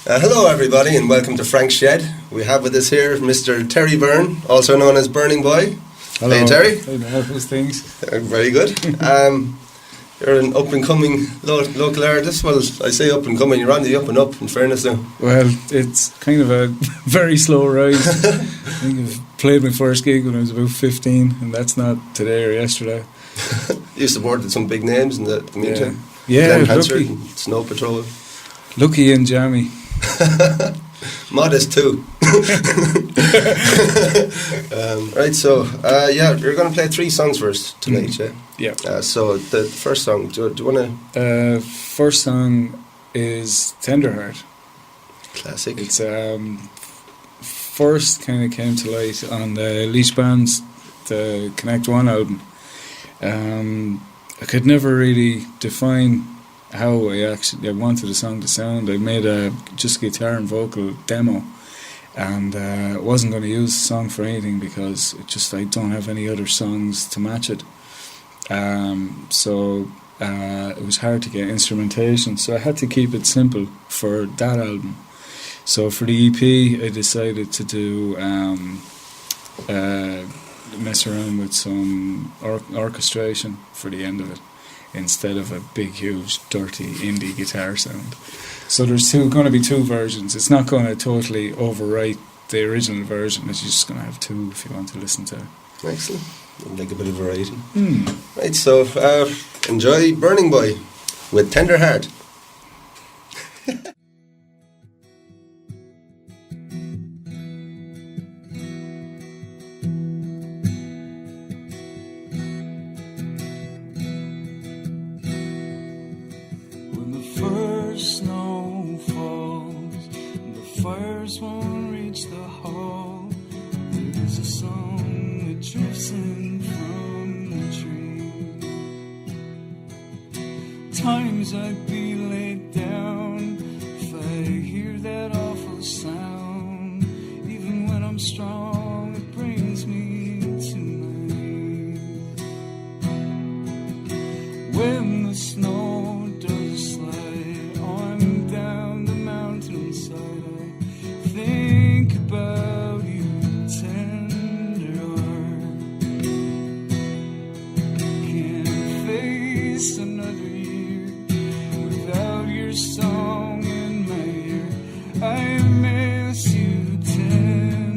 Hello everybody and welcome to Frank's Shed. We have with us here Mr. Terry Vern, also known as Burningboy. Hello. Hey Terry. Hey Mel, how's things? Very good. You're an up and coming local artist. Well, I say up and coming, you're on the up and up in fairness now. Well, it's kind of a very slow rise. I think I played my first gig when I was about 15 and that's not today or yesterday. You supported some big names in the community. Yeah, Glenn Hansard lucky. and Snow Patrol. Lucky and jammy. Modest too. Right, so you're going to play 3 songs for us tonight, yeah? Yeah. So the first song, do you want to... First song is Tenderheart. Classic. It's first kind of came to light on the Leash Band's the Connect One album. I could never really define how I wanted the song to sound. I made a just guitar and vocal demo, and I wasn't going to use the song for anything because I don't have any other songs to match it. So it was hard to get instrumentation, so I had to keep it simple for that album. So for the EP, I decided to do mess around with some orchestration for the end of it, instead of a big, huge, dirty indie guitar sound. So there's going to be 2 versions. It's not going to totally overwrite the original version. It's just going to have 2 if you want to listen to it. Excellent. Like a bit of variety. Right, so enjoy Burningboy with Tenderheart. Snow falls, and the fires won't reach the hall. There's a song that drifts in from the trees. Times I'd be laid down if I hear that awful sound. Even when I'm strong, it brings me to my knees. When the snow does slide on down the mountainside, I think about you, Tenderheart. Can't face another year without your song in my ear. I miss you, Tenderheart.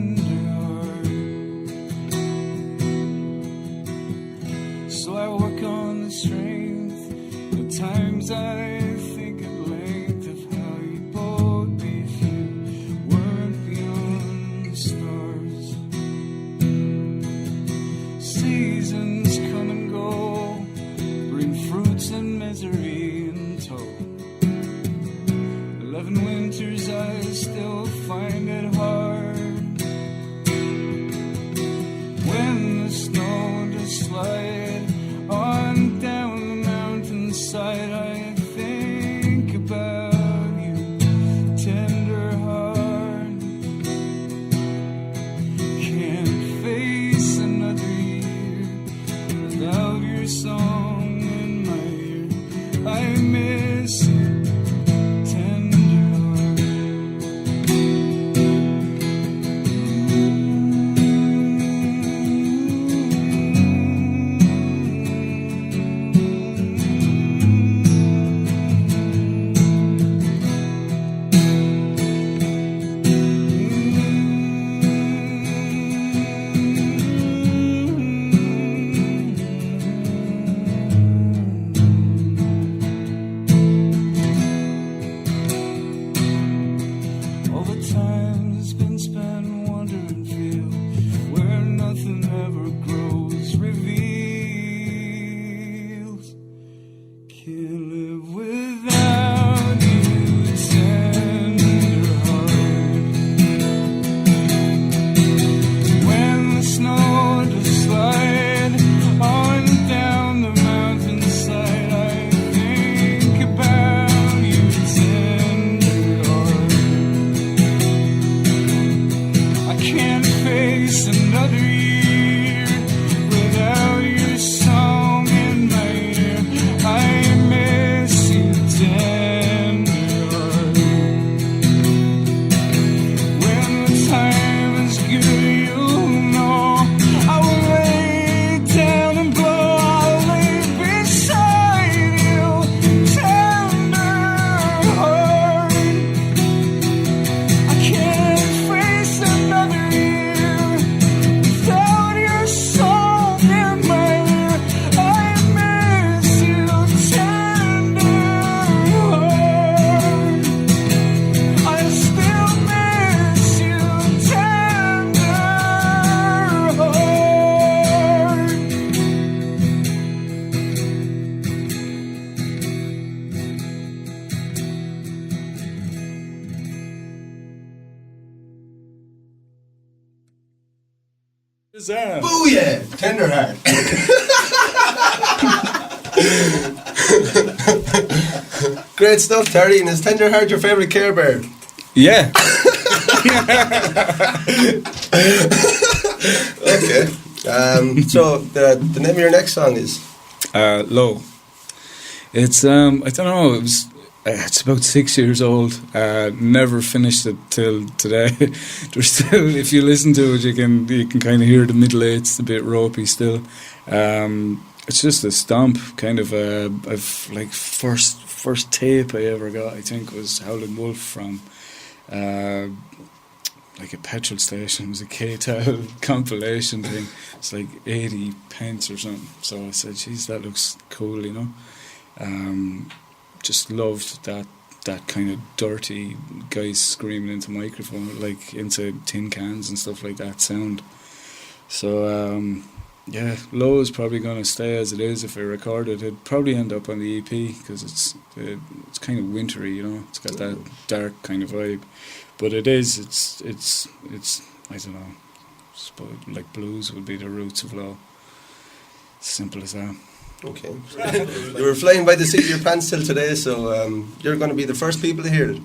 Shazam! Booyah! Tenderheart. Great stuff, Terry. And is Tenderheart your favourite Care Bear? Yeah. Okay. So the name of your next song is? Low. It's I don't know. It's about 6 years old. Never finished it till today. There's still, if you listen to it, you can kind of hear the middle eights a bit ropey still. It's just a stomp, kind of I've like first tape I ever got, I think, was Howlin' Wolf from like a petrol station. It was a K-Tel compilation thing. It's like 80 pence or something. So I said, geez, that looks cool, you know. Just loved that kind of dirty guys screaming into microphone, like into tin cans and stuff like that sound. So yeah, Low is probably going to stay as it is. If I record it, it'd probably end up on the EP because it's kind of wintry, you know. It's got that dark kind of vibe, but it's I don't know. I suppose like blues would be the roots of Low. Simple as that. Okay. You were flying by the seat of your pants till today, so you're going to be the first people to hear it.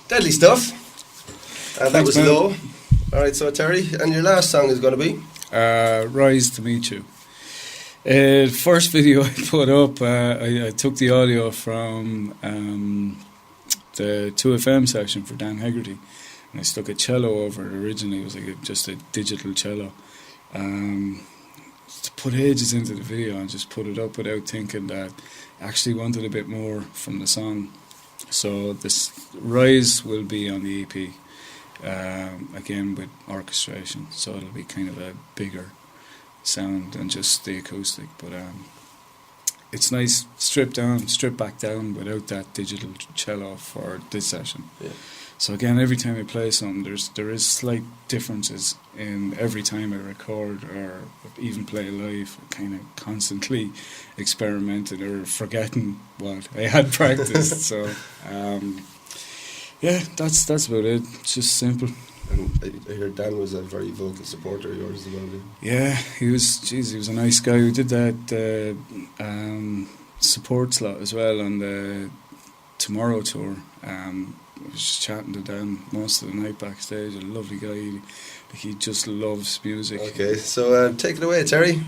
Deadly stuff. That Thanks, was man. Low. Alright, so Terry, and your last song is going to be? Rise to Meet You. First video I put up, I took the audio from the 2FM section for Dan Hegarty, and I stuck a cello over it. Originally it was like just a digital cello. To put ages into the video and just put it up without thinking that I actually wanted a bit more from the song. So this Rise will be on the EP, again with orchestration, so it'll be kind of a bigger sound than just the acoustic, but it's nice, stripped back down without that digital cello for this session. Yeah. So again, every time I play something, there is slight differences in every time I record or even play live. I kind of constantly experimenting or forgetting what I had practiced. So yeah, that's about it. It's just simple. And I hear Dan was a very vocal supporter of yours as well. Yeah, he was a nice guy. We did that support slot as well on the Tomorrow tour. I was just chatting to Dan most of the night backstage. A lovely guy. He just loves music. Okay, so take it away, Terry.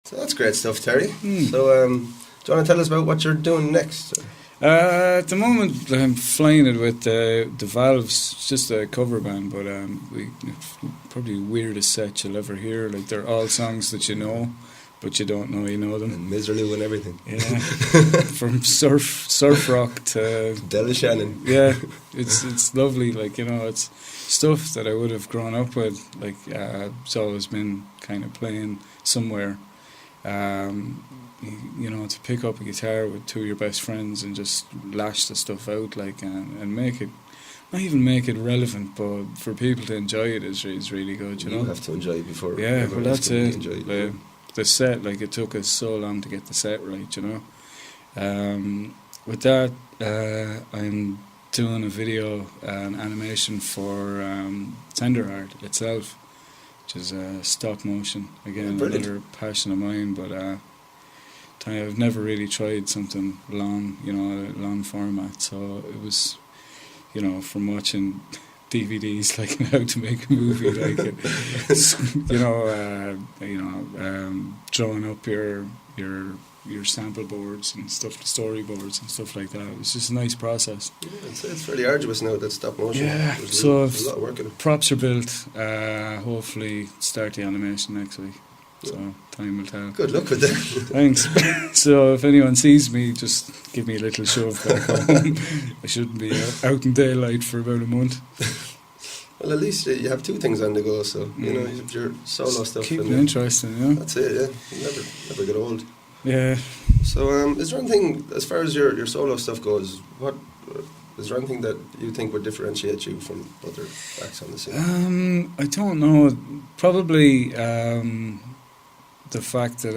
So that's great stuff, Terry. So, do you want to tell us about what you're doing next? At the moment, I'm flying it with the Valves. It's just a cover band, but it's probably the weirdest set you'll ever hear. Like, they're all songs that you know, but you don't know you know them. And Miserlou and everything. Yeah, from surf rock to Della Shannon. Yeah, it's lovely. Like, you know, it's stuff that I would have grown up with. Like, it's always been kind of playing somewhere. You know, to pick up a guitar with two of your best friends and just lash the stuff out, like, and make it, not even make it relevant, but for people to enjoy it is really good, you know. You have to enjoy it before. Yeah, well, that's it. Enjoy The set, like, it took us so long to get the set right, you know. With that, I'm doing a video, an animation for Tenderheart itself, which is stop motion. Again, another passion of mine, but I've never really tried something long, you know, a long format. So it was, you know, from watching DVDs like how to make a movie, like drawing up your sample boards and stuff, storyboards and stuff like that. It was just a nice process. Yeah, it's fairly arduous now, that stop motion. Yeah, there's so a lot of work in it. props are built. Hopefully start the animation next week. So time will tell. Good luck with that. Thanks. So if anyone sees me, just give me a little shove back home. I shouldn't be out in daylight for about a month. Well, at least you have two things on the go, so you know, you have your solo stuff. Keep it and interesting, you know. that's it. Yeah, you never get old. Yeah. So, is there anything, as far as your solo stuff goes, is there anything that you think would differentiate you from other acts on the scene? I don't know. Probably the fact that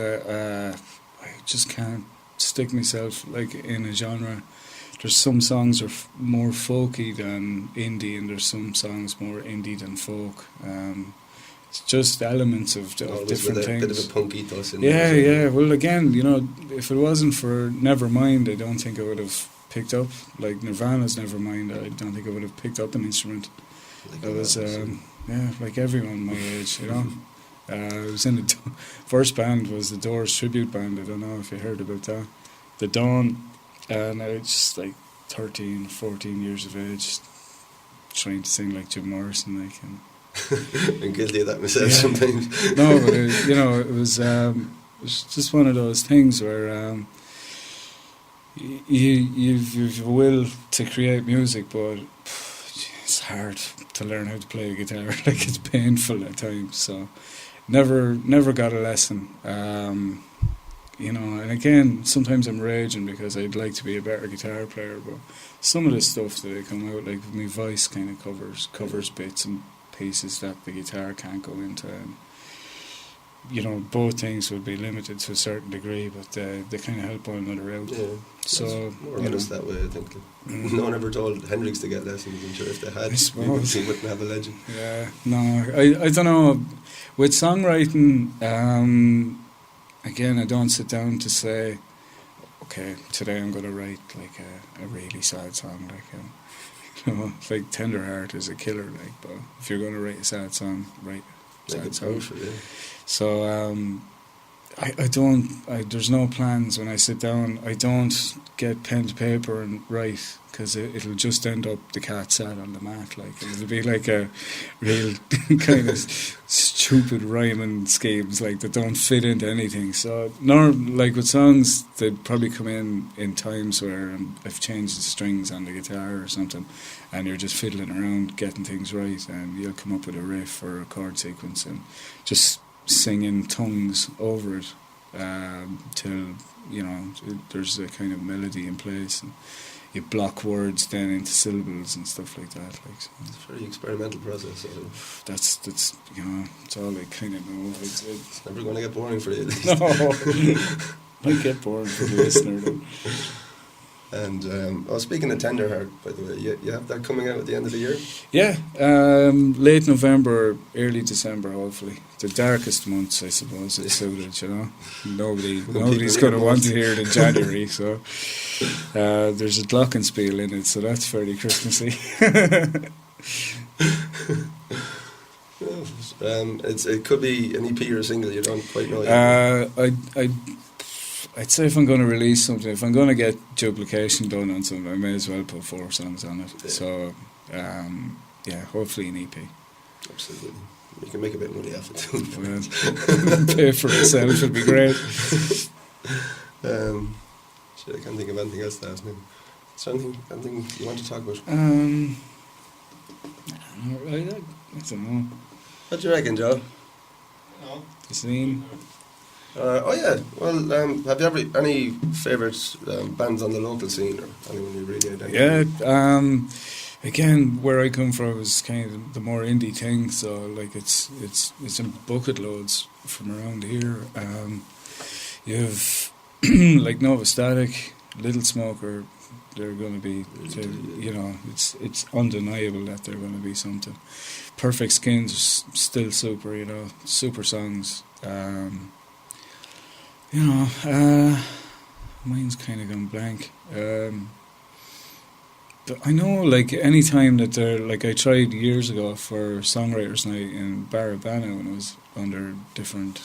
I just can't stick myself like in a genre. There's some songs are more folky than indie, and there's some songs more indie than folk. It's just elements of different with a things. bit of a punk ethos in Yeah, there. yeah. Well, again, you know, if it wasn't for Nevermind, I don't think I would have picked up, like Nirvana's Nevermind, I don't think I would have picked up an instrument. Like I was, that, like everyone my age, you know. I was in the first band was the Doors tribute band. I don't know if you heard about that. The Dawn, and I was just like 13, 14 years of age, trying to sing like Jim Morrison, like. And I'm guilty of that myself sometimes. No, but you know, it was just one of those things where you've a will to create music, but it's hard to learn how to play a guitar. Like, it's painful at times. So never got a lesson. You know, and again, sometimes I'm raging because I'd like to be a better guitar player, but some of the stuff that I come out, like my voice kind of covers bits and pieces that the guitar can't go into, and you know, both things would be limited to a certain degree, but they kind of help one another out. Yeah, so more honest that way, I think. No one ever told Hendrix to get lessons. I'm sure if they had, he wouldn't have a legend. Yeah, no, I don't know. With songwriting, again, I don't sit down to say, okay, today I'm going to write like a really sad song, like. You know, like Tenderheart is a killer, like, but if you're going to write a sad song, write a sad song. So I don't. There's no plans when I sit down. I don't get pen to paper and write, because it'll just end up the cat sat on the mat. Like, it'll be like a real kind of stupid rhyming schemes, like, that don't fit into anything. So, like with songs, they'd probably come in times where I've changed the strings on the guitar or something, and you're just fiddling around getting things right, and you'll come up with a riff or a chord sequence and just singing tongues over it till, you know, there's a kind of melody in place, and you block words then into syllables and stuff like that. Like, so it's a very experimental process. That's you know, it's all I kind of know. It's never going to get boring for you, at least. No, might get boring for the listener though. And speaking of Tenderheart, by the way, you have that coming out at the end of the year? Yeah, late November, early December, hopefully. The darkest months, I suppose, it's suited, you know. Nobody's going to want to hear it in January, so there's a glockenspiel in it, so that's fairly Christmassy. It could be an EP or a single. You don't quite know yet. I'd say if I'm going to release something, if I'm going to get duplication done on something, I may as well put 4 songs on it. Yeah. So, hopefully an EP. Absolutely. You can make a bit of money off it too. Well, pay for itself would be great. Shit, I can't think of anything else to ask now. Is there anything you want to talk about? I don't know. What do you reckon, Joe? The scene? Oh yeah. Well, have you ever any favourite bands on the local scene or anyone you really identify? Yeah. Again, where I come from is kind of the more indie thing. So like it's in bucket loads from around here. You have like Nova Static, Little Smoker. They're going to be, it's undeniable that they're going to be something. Perfect Skins still super, super songs. Mine's kind of gone blank. But I know, like, any time that they're, like, I tried years ago for Songwriters Night in Barabana when I was under different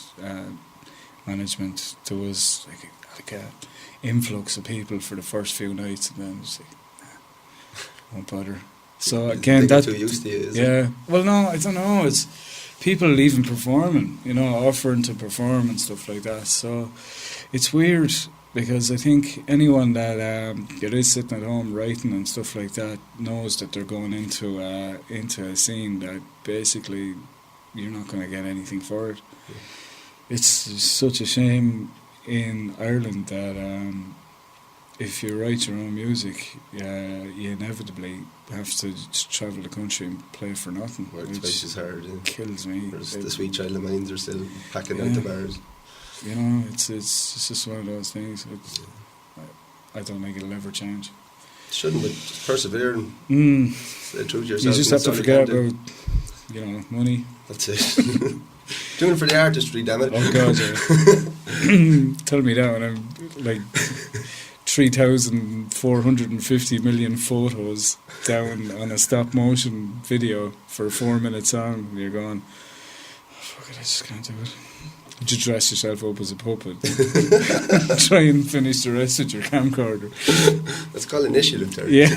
management. There was, like a influx of people for the first few nights, and then it's like, won't bother. So again, that's too used to it, yeah. Well, no, I don't know. It's people even performing, offering to perform and stuff like that. So it's weird because I think anyone that is sitting at home writing and stuff like that knows that they're going into a scene that basically you're not going to get anything for it. Yeah. It's such a shame in Ireland that if you write your own music, you inevitably have to travel the country and play for nothing. Well, it's hard. Yeah. Kills me. The Sweet Child of Mines are still packing out the bars. It's just one of those things. I don't think it'll ever change. It shouldn't, but just persevere and stay true to yourself. You just have to forget about, money. That's it. Doing it for the artistry, damn it. Oh God, yeah. Tell me that when I'm like 3,450 million photos down on a stop motion video for a 4-minute song, and you're going, fuck it, I just can't do it. Just dress yourself up as a puppet. Try and finish the rest with your camcorder. That's called initiative, Terry. Yeah.